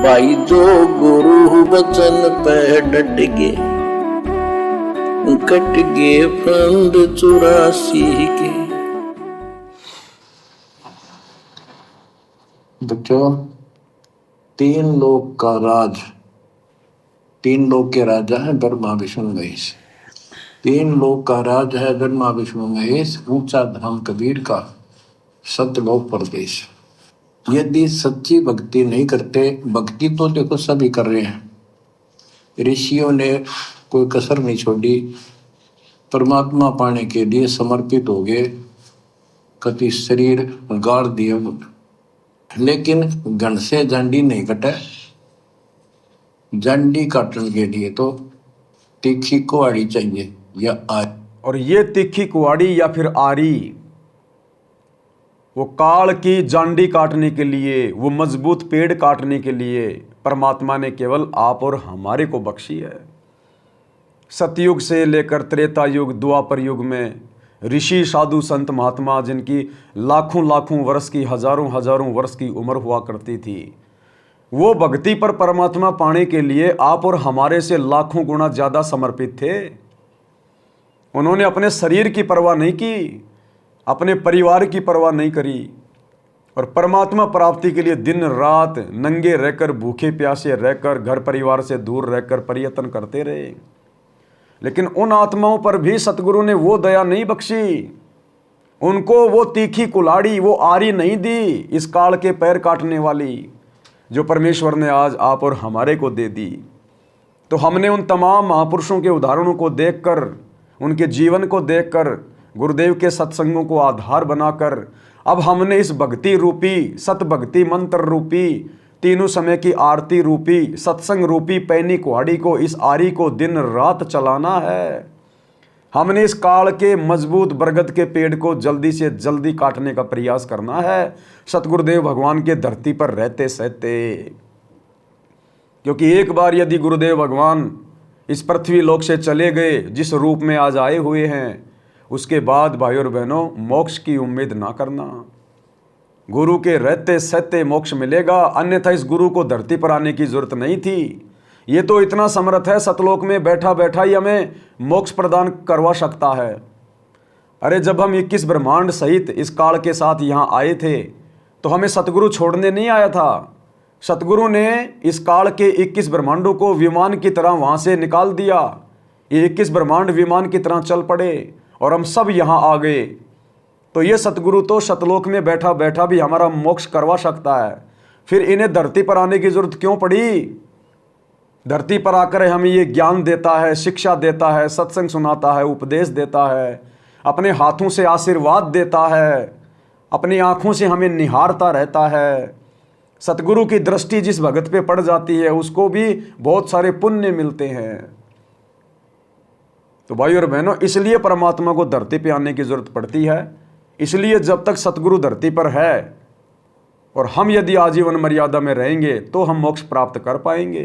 भाई जो गुरु वचन पे डट गे, कट गे फंद 84 के। बच्चों, तीन लोक का राज, तीन लोक के राजा है ब्रह्मा विष्णु महेश। तीन लोक का राज है ब्रह्मा विष्णु महेश, ऊंचा धाम कबीर का सतलोक परदेश। यदि सच्ची भक्ति नहीं करते, भक्ति तो देखो सभी कर रहे हैं, ऋषियों ने कोई कसर नहीं छोड़ी, परमात्मा पाने के लिए समर्पित हो गए, कति शरीर गाड़ दिए, लेकिन घन से जंडी नहीं कटे। जंडी काटने के लिए तो तीखी कुहाड़ी चाहिए या आरी, और ये तीखी कुहाड़ी या फिर आरी वो काल की जांडी काटने के लिए, वो मजबूत पेड़ काटने के लिए परमात्मा ने केवल आप और हमारे को बख्शी है। सतयुग से लेकर त्रेता युग, द्वापर युग में ऋषि साधु संत महात्मा जिनकी लाखों लाखों वर्ष की, हजारों हजारों वर्ष की उम्र हुआ करती थी, वो भक्ति पर परमात्मा पाने के लिए आप और हमारे से लाखों गुना ज्यादा समर्पित थे। उन्होंने अपने शरीर की परवाह नहीं की, अपने परिवार की परवाह नहीं करी, और परमात्मा प्राप्ति के लिए दिन रात नंगे रहकर, भूखे प्यासे रहकर, घर परिवार से दूर रहकर प्रयत्न करते रहे। लेकिन उन आत्माओं पर भी सतगुरु ने वो दया नहीं बख्शी, उनको वो तीखी कुल्हाड़ी, वो आरी नहीं दी, इस काल के पैर काटने वाली, जो परमेश्वर ने आज आप और हमारे को दे दी। तो हमने उन तमाम महापुरुषों के उदाहरणों को देखकर, उनके जीवन को देखकर, गुरुदेव के सत्संगों को आधार बनाकर अब हमने इस भक्ति रूपी, सत भक्ति मंत्र रूपी, तीनों समय की आरती रूपी, सत्संग रूपी पैनी कुहाड़ी को, इस आरी को दिन रात चलाना है। हमने इस काल के मजबूत बरगद के पेड़ को जल्दी से जल्दी काटने का प्रयास करना है, सतगुरुदेव भगवान के धरती पर रहते सहते। क्योंकि एक बार यदि गुरुदेव भगवान इस पृथ्वी लोक से चले गए, जिस रूप में आज आए हुए हैं, उसके बाद भाई और बहनों मोक्ष की उम्मीद ना करना। गुरु के रहते सहते मोक्ष मिलेगा, अन्यथा इस गुरु को धरती पर आने की जरूरत नहीं थी। ये तो इतना समर्थ है, सतलोक में बैठा बैठा ही हमें मोक्ष प्रदान करवा सकता है। अरे जब हम 21 ब्रह्मांड सहित इस काल के साथ यहाँ आए थे, तो हमें सतगुरु छोड़ने नहीं आया था। सतगुरु ने इस काल के 21 ब्रह्मांडों को विमान की तरह वहाँ से निकाल दिया। ये 21 ब्रह्मांड विमान की तरह चल पड़े और हम सब यहाँ आ गए। तो ये सतगुरु तो सतलोक में बैठा बैठा भी हमारा मोक्ष करवा सकता है, फिर इन्हें धरती पर आने की जरूरत क्यों पड़ी? धरती पर आकर हमें ये ज्ञान देता है, शिक्षा देता है, सत्संग सुनाता है, उपदेश देता है, अपने हाथों से आशीर्वाद देता है, अपनी आंखों से हमें निहारता रहता है। सतगुरु की दृष्टि जिस भगत पे पड़ जाती है, उसको भी बहुत सारे पुण्य मिलते हैं। तो भाई और बहनों, इसलिए परमात्मा को धरती पे आने की जरूरत पड़ती है। इसलिए जब तक सतगुरु धरती पर है और हम यदि आजीवन मर्यादा में रहेंगे तो हम मोक्ष प्राप्त कर पाएंगे,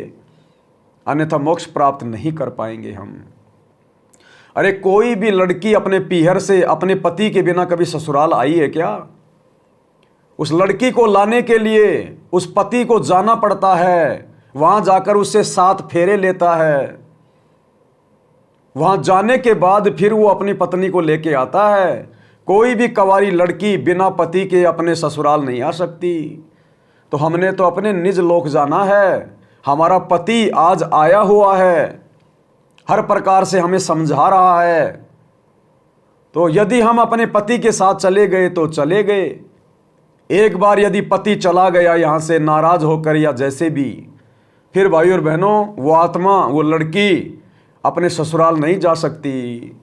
अन्यथा मोक्ष प्राप्त नहीं कर पाएंगे हम। अरे कोई भी लड़की अपने पीहर से, अपने पति के बिना कभी ससुराल आई है क्या? उस लड़की को लाने के लिए उस पति को जाना पड़ता है, वहां जाकर उससे 7 फेरे लेता है, वहां जाने के बाद फिर वो अपनी पत्नी को लेके आता है। कोई भी कंवारी लड़की बिना पति के अपने ससुराल नहीं आ सकती। तो हमने तो अपने निज लोक जाना है। हमारा पति आज आया हुआ है, हर प्रकार से हमें समझा रहा है। तो यदि हम अपने पति के साथ चले गए तो चले गए। एक बार यदि पति चला गया यहाँ से नाराज होकर या जैसे भी, फिर भाई और बहनों वो आत्मा, वो लड़की अपने ससुराल नहीं जा सकती।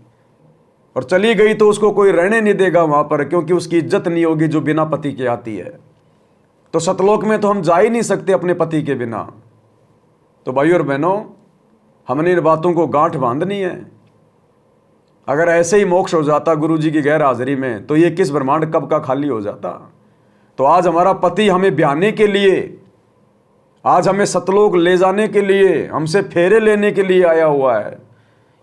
और चली गई तो उसको कोई रहने नहीं देगा वहां पर, क्योंकि उसकी इज्जत नहीं होगी जो बिना पति के आती है। तो सतलोक में तो हम जा ही नहीं सकते अपने पति के बिना। तो भाई और बहनों, हमने इन बातों को गांठ बांधनी है। अगर ऐसे ही मोक्ष हो जाता गुरु जी की गैर हाजिरी में, तो ये किस ब्रह्मांड कब का खाली हो जाता। तो आज हमारा पति हमें ब्याहने के लिए, आज हमें सतलोक ले जाने के लिए, हमसे फेरे लेने के लिए आया हुआ है।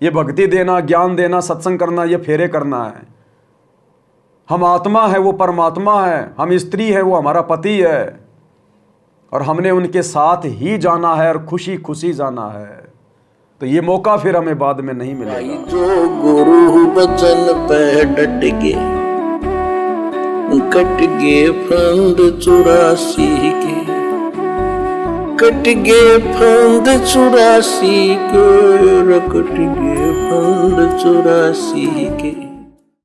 ये भक्ति देना, ज्ञान देना, सत्संग करना, ये फेरे करना है। हम आत्मा है, वो परमात्मा है। हम स्त्री है, वो हमारा पति है। और हमने उनके साथ ही जाना है और खुशी खुशी जाना है। तो ये मौका फिर हमें बाद में नहीं मिलेगा। जो गुरु बचन पे डट गए, कट गए फंद 84 के, कट गए फंद 84 के, कट गए फंद 84 के।